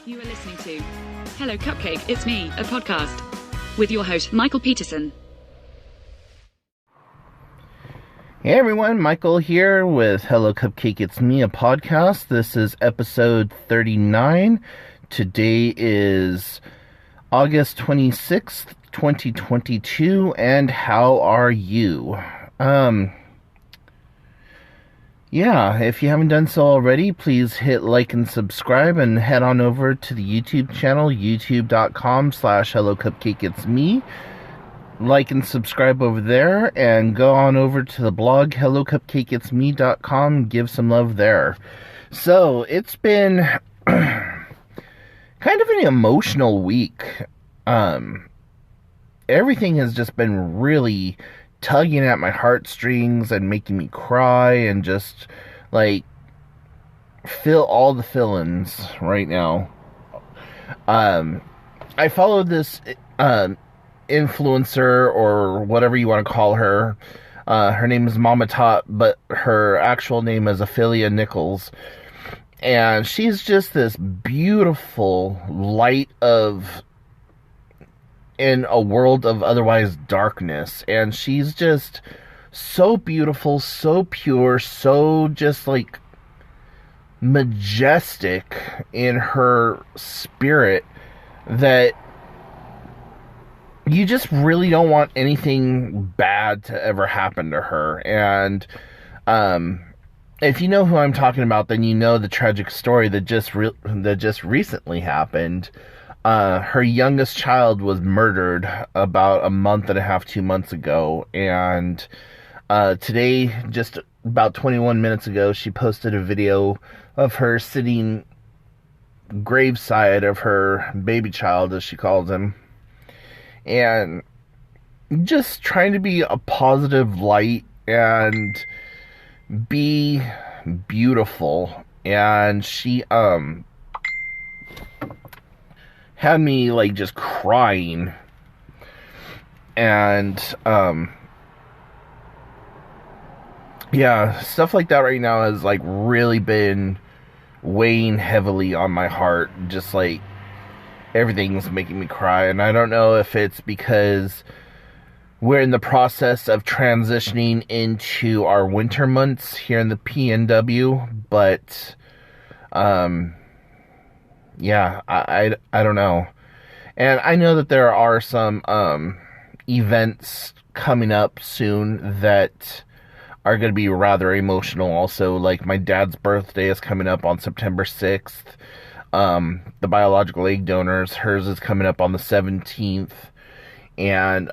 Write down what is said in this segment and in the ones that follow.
You are listening to Hello Cupcake, It's Me, a podcast with your host, Michael Peterson. Hey everyone, Michael here with Hello Cupcake, It's Me, a podcast. This is episode 39. Today is August 26th, 2022, and how are you? Yeah, if you haven't done so already, please hit like and subscribe and head on over to the YouTube channel, youtube.com/HelloCupcakeIt'sMe. Like and subscribe over there, and go on over to the blog, hellocupcakeitsme.com, give some love there. So, it's been kind of an emotional week. Everything has just been really tugging at my heartstrings and making me cry and just, like, feel all the feelings right now. I followed this, influencer, or whatever you want to call her. Her name is Mama Tot, but her actual name is Ophelia Nichols. And she's just this beautiful light in a world of otherwise darkness. And she's just so beautiful, so pure, so just like majestic in her spirit that you just really don't want anything bad to ever happen to her. And if you know who I'm talking about, then you know the tragic story that just recently happened. Her youngest child was murdered about a month and a half, 2 months ago. And today, just about 21 minutes ago, she posted a video of her sitting graveside of her baby child, as she calls him. And just trying to be a positive light and be beautiful. And she had me like just crying. And yeah, stuff like that right now has like really been weighing heavily on my heart. Just like everything's making me cry. And I don't know if it's because we're in the process of transitioning into our winter months here in the PNW, but yeah, I don't know. And I know that there are some events coming up soon that are going to be rather emotional also. Like my dad's birthday is coming up on September 6th. The biological egg donors, hers is coming up on the 17th. And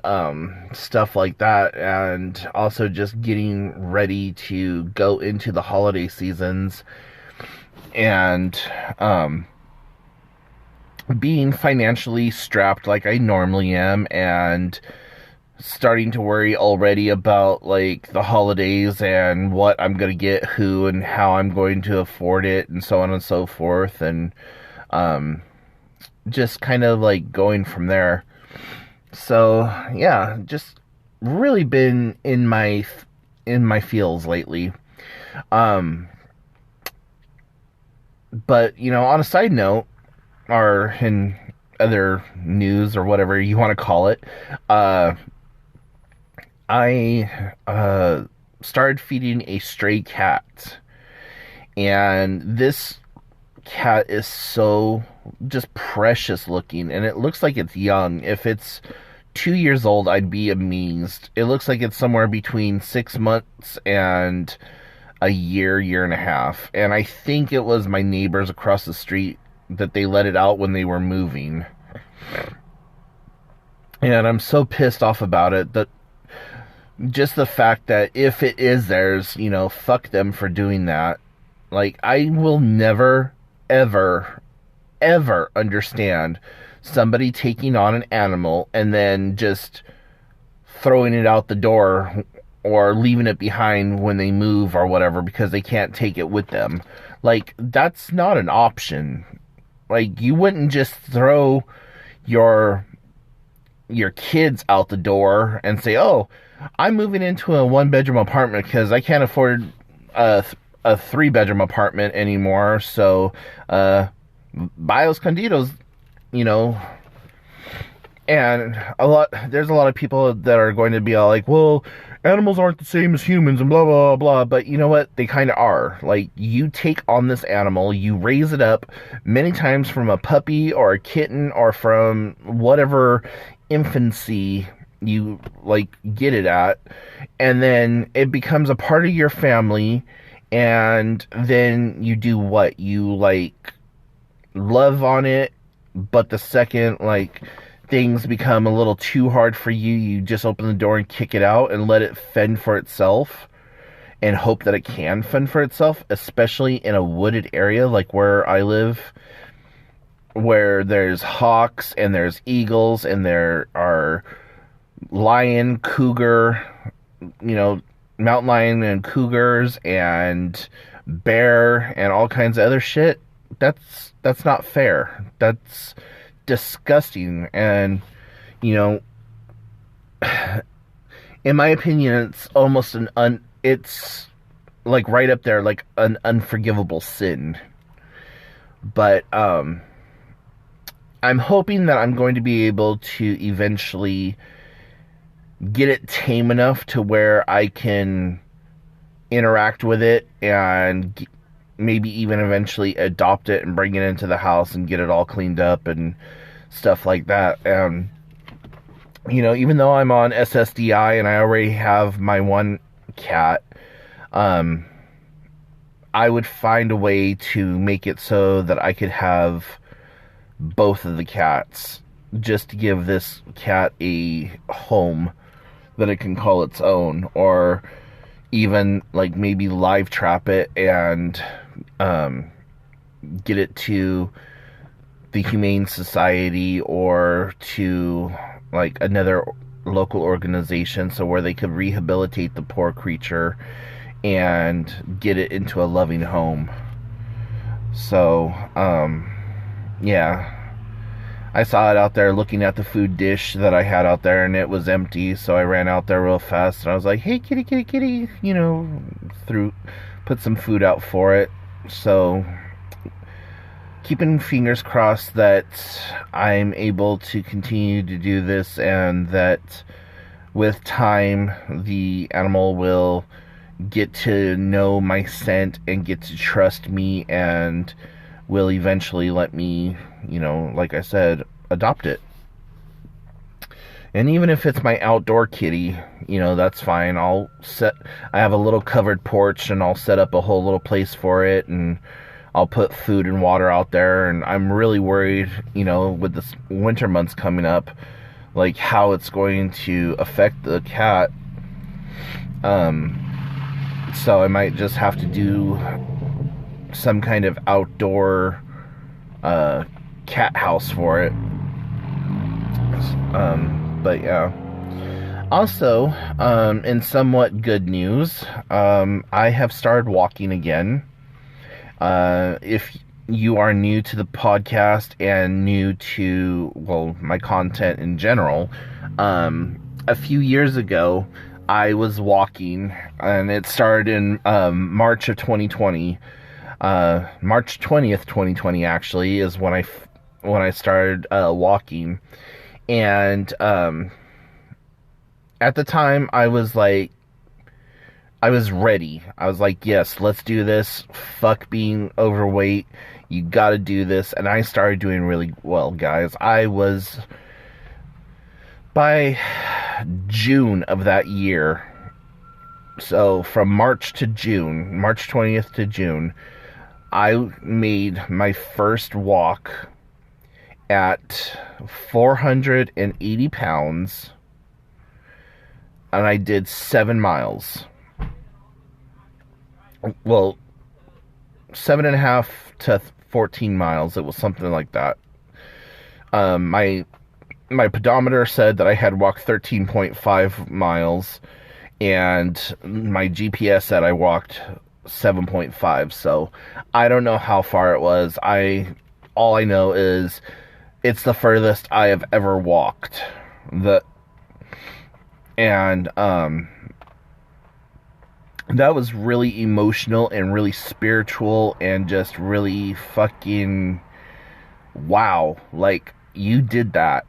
stuff like that. And also just getting ready to go into the holiday seasons. And being financially strapped like I normally am, and starting to worry already about like the holidays and what I'm going to get who and how I'm going to afford it and so on and so forth. And just kind of like going from there. So yeah, just really been in my feels lately. But you know, on a side note, or in other news or whatever you want to call it, I started feeding a stray cat, and this cat is so just precious looking, and it looks like it's young. If it's 2 years old, I'd be amazed. It looks like it's somewhere between 6 months and a year and a half. And I think it was my neighbors across the street that they let it out when they were moving. And I'm so pissed off about it, that just the fact that if it is theirs, you know, fuck them for doing that. Like, I will never, ever understand somebody taking on an animal and then just throwing it out the door or leaving it behind when they move or whatever because they can't take it with them. Like, that's not an option. Like, you wouldn't just throw your kids out the door and say, oh, I'm moving into a 1-bedroom apartment because I can't afford a 3-bedroom apartment anymore, so buy escondidos, you know. And there's a lot of people that are going to be all like, well, animals aren't the same as humans and blah, blah, blah. But you know what? They kind of are. Like, you take on this animal, you raise it up many times from a puppy or a kitten or from whatever infancy you, like, get it at. And then it becomes a part of your family. And then you do what? You, like, love on it. But the second, like, things become a little too hard for you, you just open the door and kick it out and let it fend for itself and hope that it can fend for itself, especially in a wooded area like where I live, where there's hawks and there's eagles and there are lion, cougar, mountain lion and cougars and bear and all kinds of other shit. That's not fair. That's disgusting. And in my opinion, it's almost it's like right up there, like an unforgivable sin. But I'm hoping that I'm going to be able to eventually get it tame enough to where I can interact with it and maybe even eventually adopt it and bring it into the house and get it all cleaned up and stuff like that. And even though I'm on SSDI and I already have my one cat, I would find a way to make it so that I could have both of the cats, just to give this cat a home that it can call its own, or even like maybe live trap it and get it to the Humane Society or to like another local organization, so where they could rehabilitate the poor creature and get it into a loving home. So yeah, I saw it out there looking at the food dish that I had out there, and it was empty, so I ran out there real fast, and I was like, hey, kitty, kitty, kitty, put some food out for it. So, keeping fingers crossed that I'm able to continue to do this, and that with time, the animal will get to know my scent and get to trust me, and will eventually let me, like I said, adopt it. And even if it's my outdoor kitty, that's fine. I have a little covered porch, and I'll set up a whole little place for it, and I'll put food and water out there. And I'm really worried, with the winter months coming up, like how it's going to affect the cat. So I might just have to do some kind of outdoor cat house for it. But yeah. Also, in somewhat good news, I have started walking again. If you are new to the podcast and new to, well, my content in general, a few years ago, I was walking, and it started in March of 2020. March 20th, 2020, actually, is when I started walking. And at the time, I was ready. I was like, yes, let's do this. Fuck being overweight. You gotta do this. And I started doing really well, guys. By June of that year, so from March to June, March 20th to June, I made my first walk at 480 pounds, and I did 7 miles. Well, 7.5 to 14 miles. It was something like that. My pedometer said that I had walked 13.5 miles, and my GPS said I walked 7.5. So I don't know how far it was. All I know is it's the furthest I have ever walked. That was really emotional and really spiritual and just really fucking wow, like, you did that.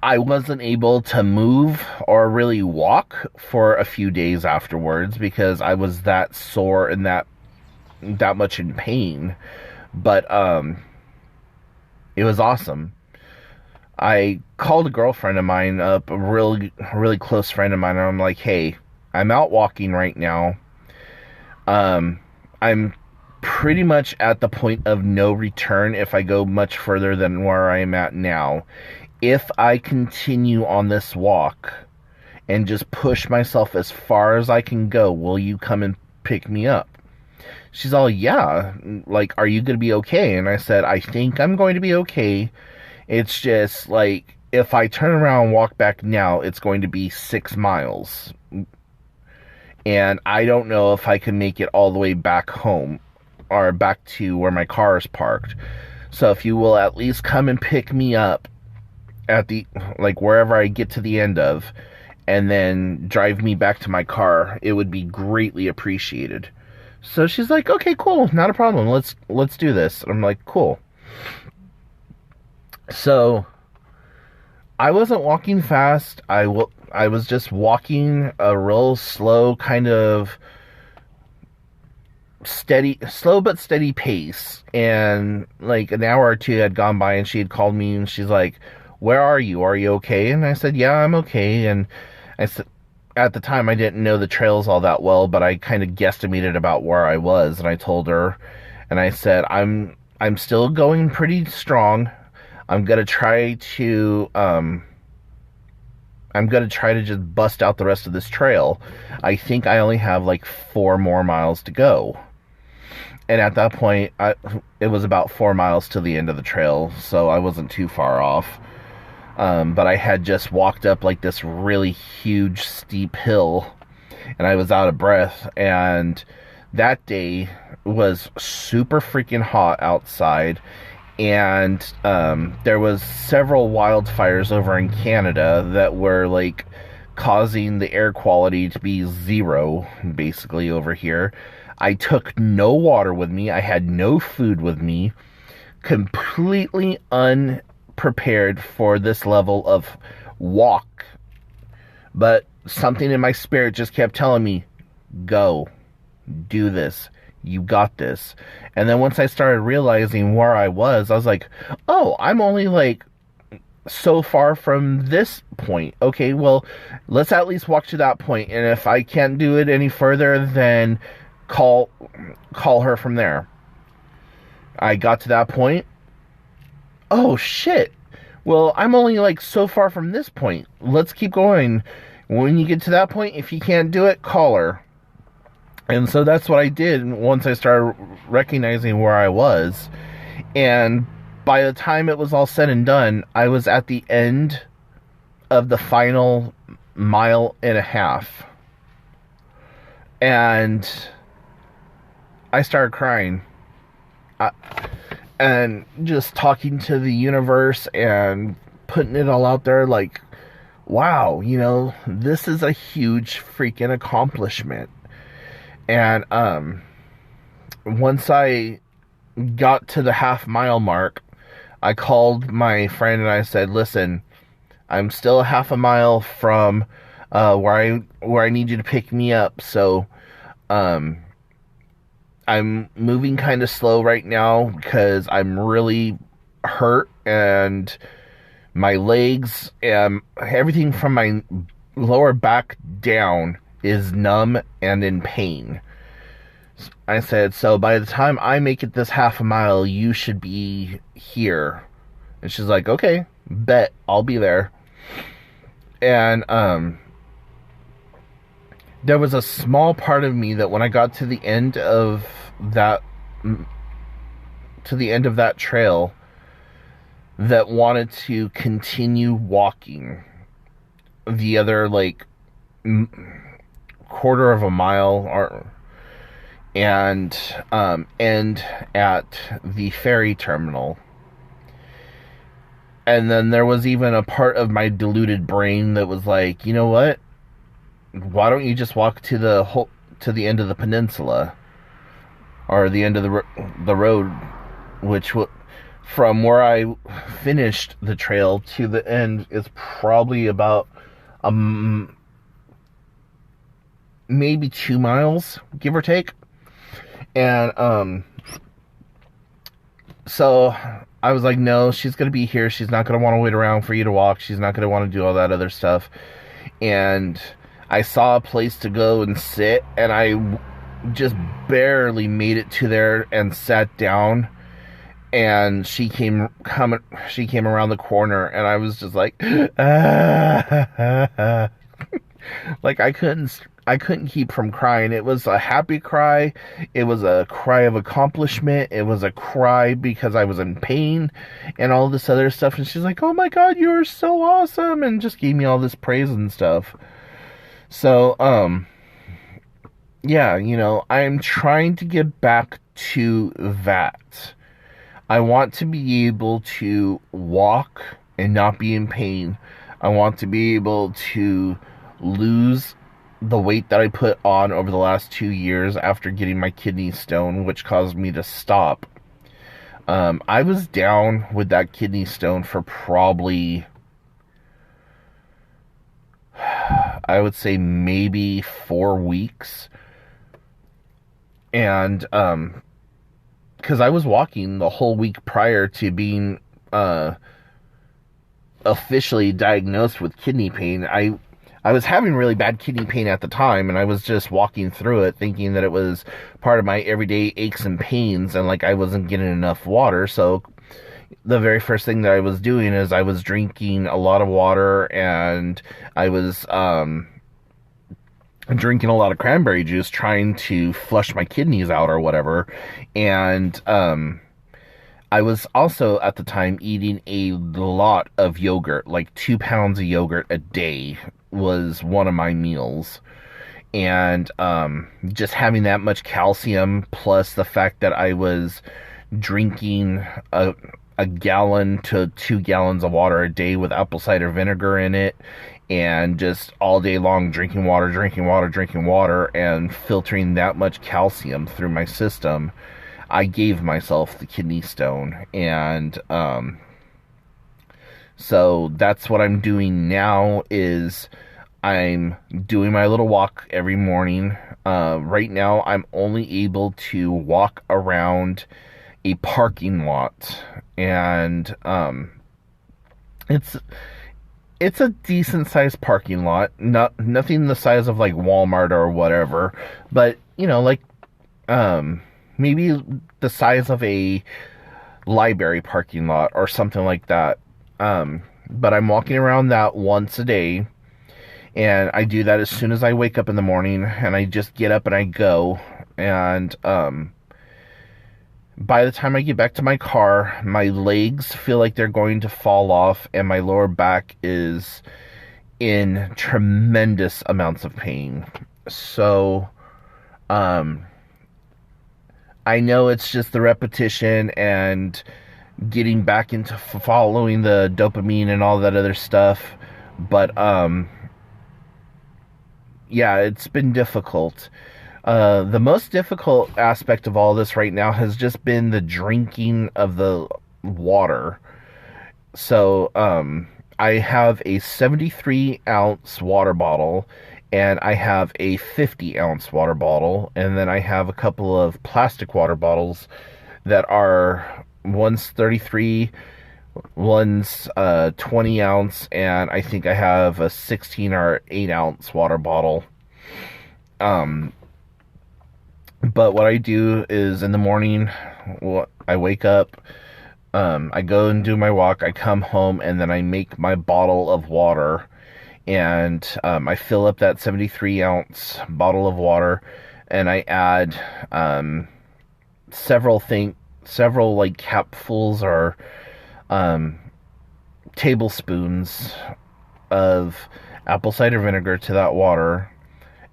I wasn't able to move or really walk for a few days afterwards because I was that sore and that much in pain. But it was awesome. I called a girlfriend of mine up, a really close friend of mine, and I'm like, "Hey, I'm out walking right now. I'm pretty much at the point of no return if I go much further than where I am at now. If I continue on this walk and just push myself as far as I can go, will you come and pick me up?" She's all, "Yeah, like, are you going to be okay?" And I said, "I think I'm going to be okay. It's just, like, if I turn around and walk back now, it's going to be 6 miles. And I don't know if I can make it all the way back home or back to where my car is parked. So if you will at least come and pick me up at the, like, wherever I get to the end of, and then drive me back to my car, it would be greatly appreciated." So she's like, "Okay, cool, not a problem. Let's do this." And I'm like, "Cool." So I wasn't walking fast. I was just walking a real slow, kind of slow but steady pace. And like an hour or two had gone by, and she had called me, and she's like, "Where are you? Are you okay?" And I said, "Yeah, I'm okay." And I said, at the time I didn't know the trails all that well, but I kind of guesstimated about where I was, and I told her, and I said, I'm still going pretty strong. I'm gonna try to just bust out the rest of this trail. I think I only have like 4 more miles to go. And at that point, it was about 4 miles to the end of the trail, so I wasn't too far off. But I had just walked up like this really huge steep hill, and I was out of breath. And that day was super freaking hot outside, and there was several wildfires over in Canada that were like causing the air quality to be zero basically over here. I took no water with me. I had no food with me. Completely unprepared for this level of walk. But something in my spirit just kept telling me, "Go. Do this. You got this." And then once I started realizing where I was like, "Oh, I'm only like so far from this point. Okay, well, let's at least walk to that point. And if I can't do it any further, then call her from there." I got to that point. "Oh shit. Well, I'm only like so far from this point. Let's keep going. When you get to that point, if you can't do it, call her." And so that's what I did once I started recognizing where I was. And by the time it was all said and done, I was at the end of the final 1.5 miles. And I started crying. And just talking to the universe and putting it all out there like, wow, this is a huge freaking accomplishment. And once I got to the 1/2 mile mark, I called my friend and I said, "Listen, I'm still 1/2 mile from where I need you to pick me up. So I'm moving kind of slow right now because I'm really hurt, and my legs and everything from my lower back down is numb and in pain." I said, "So by the time I make it this 1/2 mile, you should be here." And she's like, "Okay, bet, I'll be there." And there was a small part of me that when I got to the end of that trail that wanted to continue walking the other like 1/4 mile and end at the ferry terminal. And then there was even a part of my deluded brain that was like, "You know what? Why don't you just walk to the end of the peninsula, or the end of the road, which from where I finished the trail to the end is probably about maybe 2 miles, give or take. And so I was like, no, she's gonna be here. She's not gonna want to wait around for you to walk. She's not gonna want to do all that other stuff. And I saw a place to go and sit, and I just barely made it to there and sat down. And she came around the corner, and I was just like, ah. Like I couldn't keep from crying. It was a happy cry. It was a cry of accomplishment. It was a cry because I was in pain and all this other stuff. And she's like, "Oh my God, you are so awesome," and just gave me all this praise and stuff. So, yeah, I'm trying to get back to that. I want to be able to walk and not be in pain. I want to be able to lose the weight that I put on over the last 2 years after getting my kidney stone, which caused me to stop. I was down with that kidney stone for probably, I would say maybe 4 weeks. And, because I was walking the whole week prior to being, officially diagnosed with kidney pain. I was having really bad kidney pain at the time, and I was just walking through it thinking that it was part of my everyday aches and pains, and like I wasn't getting enough water. So the very first thing that I was doing is I was drinking a lot of water, and I was drinking a lot of cranberry juice trying to flush my kidneys out or whatever. And I was also at the time eating a lot of yogurt, like 2 pounds of yogurt a day was one of my meals. And just having that much calcium, plus the fact that I was drinking a gallon to 2 gallons of water a day with apple cider vinegar in it, and just all day long drinking water, and filtering that much calcium through my system, I gave myself the kidney stone. And so that's what I'm doing now, is I'm doing my little walk every morning. Right now I'm only able to walk around a parking lot, and it's a decent sized parking lot, nothing the size of like Walmart or whatever, but like maybe the size of a library parking lot or something like that. But I'm walking around that once a day, and I do that as soon as I wake up in the morning, and I just get up and I go. And by the time I get back to my car, my legs feel like they're going to fall off, and my lower back is in tremendous amounts of pain. So, I know it's just the repetition and getting back into following the dopamine and all that other stuff, but yeah, it's been difficult. The most difficult aspect of all this right now has just been the drinking of the water. So I have a 73-ounce water bottle, and I have a 50-ounce water bottle, and then I have a couple of plastic water bottles that are, one's 33, one's 20 ounce, and I think I have a 16 or 8 ounce water bottle. But what I do is in the morning, I wake up, I go and do my walk, I come home, and then I make my bottle of water, and I fill up that 73-ounce bottle of water, and I add several like capfuls or tablespoons of apple cider vinegar to that water,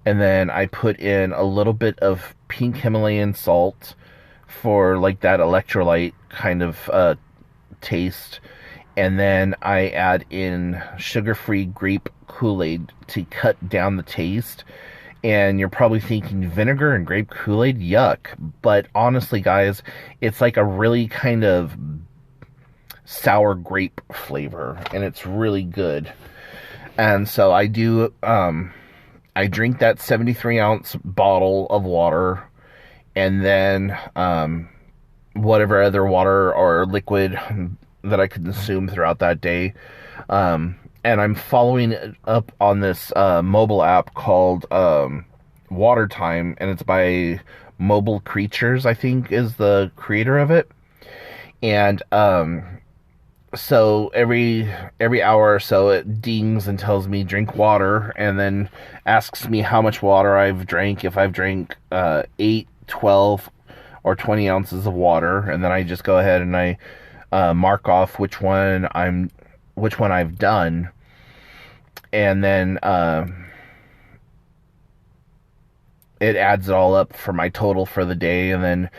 and then I put in a little bit of pink Himalayan salt for like that electrolyte kind of taste, and then I add in sugar-free grape Kool-Aid to cut down the taste. And you're probably thinking, vinegar and grape Kool-Aid? Yuck. But honestly, guys, it's like a really kind of sour grape flavor, and it's really good. And so I do, I drink that 73-ounce bottle of water, and then whatever other water or liquid that I could consume throughout that day. And I'm following it up on this mobile app called Water Time, and it's by Mobile Creatures, I think, is the creator of it. And so every hour or so it dings and tells me drink water, and then asks me how much water I've drank, if I've drank 8, 12, or 20 ounces of water, and then I just go ahead and I mark off which one I've done, and then it adds it all up for my total for the day. And then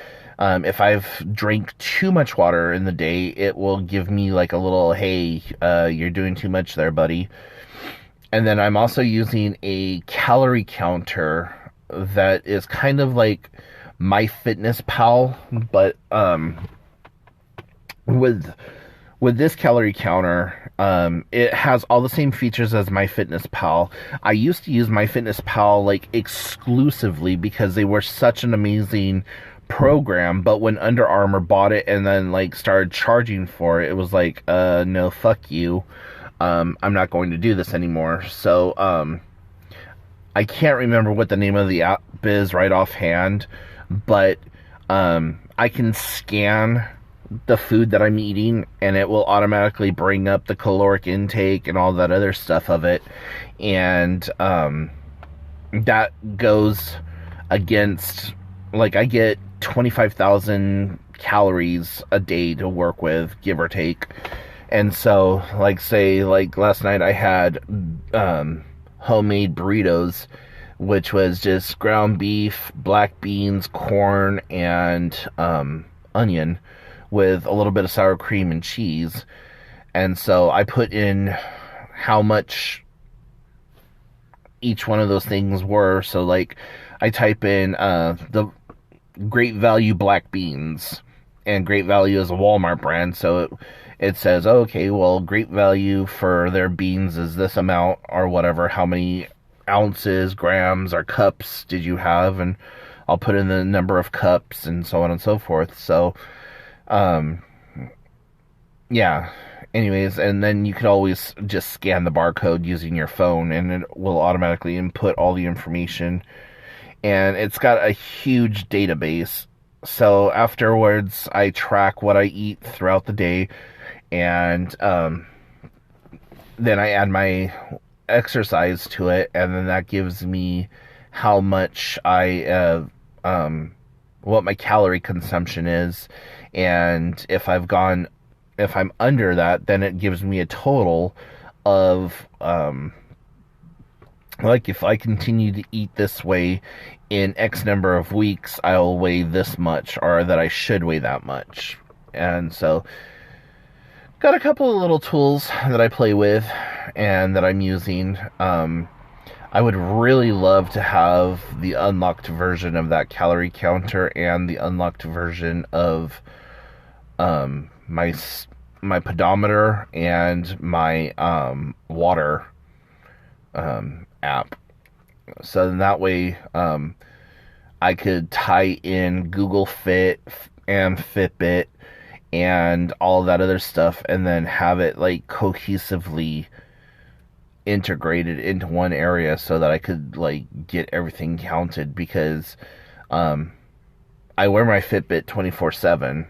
if I've drank too much water in the day, it will give me like a little, hey, you're doing too much there, buddy. And then I'm also using a calorie counter that is kind of like MyFitnessPal, but with this calorie counter, it has all the same features as MyFitnessPal. I used to use MyFitnessPal like exclusively because they were such an amazing program, but when Under Armour bought it and then like started charging for it, it was like, no, fuck you. I'm not going to do this anymore. So I can't remember what the name of the app is right offhand, but I can scan the food that I'm eating, and it will automatically bring up the caloric intake and all that other stuff of it. And that goes against, like, I get 25,000 calories a day to work with, give or take. And so, like, say, like, last night I had homemade burritos, which was just ground beef, black beans, corn, and onion, with a little bit of sour cream and cheese. And so I put in how much each one of those things were. So, like, I type in the Great Value black beans, and Great Value is a Walmart brand, so it says, oh, okay, well, Great Value for their beans is this amount, or whatever, how many ounces, grams, or cups did you have, and I'll put in the number of cups, and so on and so forth. So yeah, anyways, and then you could always just scan the barcode using your phone, and it will automatically input all the information, and it's got a huge database. So afterwards, I track what I eat throughout the day, and then I add my exercise to it, and then that gives me how much what my calorie consumption is. And if I'm under that, then it gives me a total of, like, if I continue to eat this way in X number of weeks, I'll weigh this much, or that I should weigh that much. And so, got a couple of little tools that I play with and that I'm using. I would really love to have the unlocked version of that calorie counter and the unlocked version of my pedometer and my water app. So that way I could tie in Google Fit and Fitbit and all that other stuff, and then have it like cohesively integrated into one area so that I could like get everything counted, because I wear my Fitbit 24/7,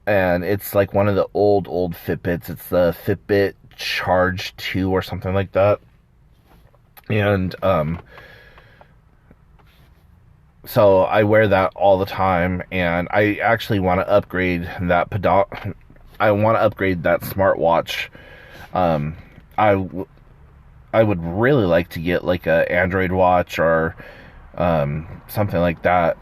and it's like one of the old Fitbits. It's the Fitbit Charge 2 or something like that. And so I wear that all the time, and I actually want to upgrade that I want to upgrade that smartwatch. I would really like to get like a Android watch or something like that.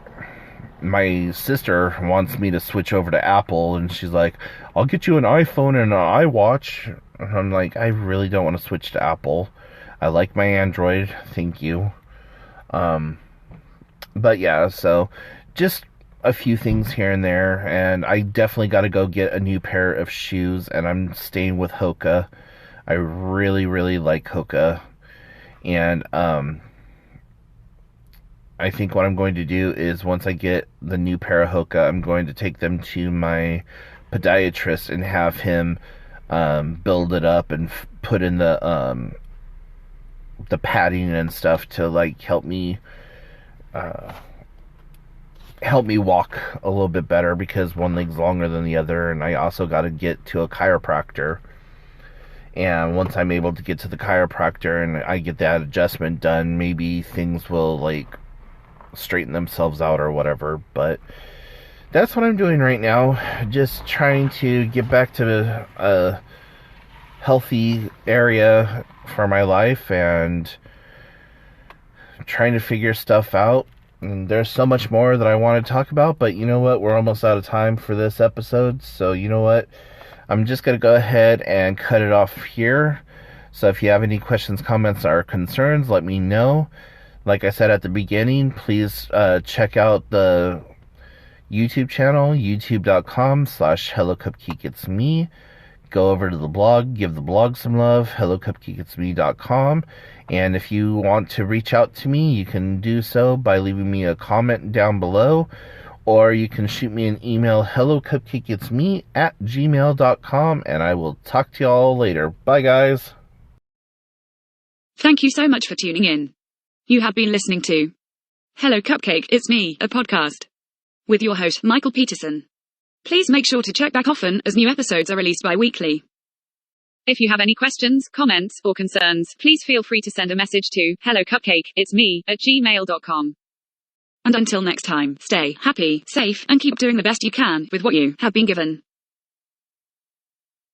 My sister wants me to switch over to Apple, and she's like, I'll get you an iPhone and an iWatch. And I'm like, I really don't want to switch to Apple. I like my Android, thank you. But yeah, so just a few things here and there, and I definitely got to go get a new pair of shoes, and I'm staying with Hoka. I really, really like Hoka, and I think what I'm going to do is once I get the new pair of Hoka, I'm going to take them to my podiatrist and have him build it up and put in the padding and stuff to like help me walk a little bit better, because one leg's longer than the other, and I also got to get to a chiropractor. And once I'm able to get to the chiropractor and I get that adjustment done, maybe things will like straighten themselves out or whatever. But that's what I'm doing right now, just trying to get back to a healthy area for my life and trying to figure stuff out. And there's so much more that I want to talk about, but you know what? We're almost out of time for this episode, so you know what? I'm just going to go ahead and cut it off here. So if you have any questions, comments, or concerns, let me know. Like I said at the beginning, please check out the YouTube channel, youtube.com/HelloCupcakeIt'sMe. Go over to the blog, give the blog some love, hellocupcakeitsme.com. And if you want to reach out to me, you can do so by leaving me a comment down below, or you can shoot me an email, hellocupcakeitsme@gmail.com, and I will talk to y'all later. Bye, guys. Thank you so much for tuning in. You have been listening to Hello Cupcake, It's Me, a podcast with your host, Michael Peterson. Please make sure to check back often, as new episodes are released bi-weekly. If you have any questions, comments, or concerns, please feel free to send a message to hellocupcakeitsme@gmail.com. And until next time, stay happy, safe, and keep doing the best you can with what you have been given.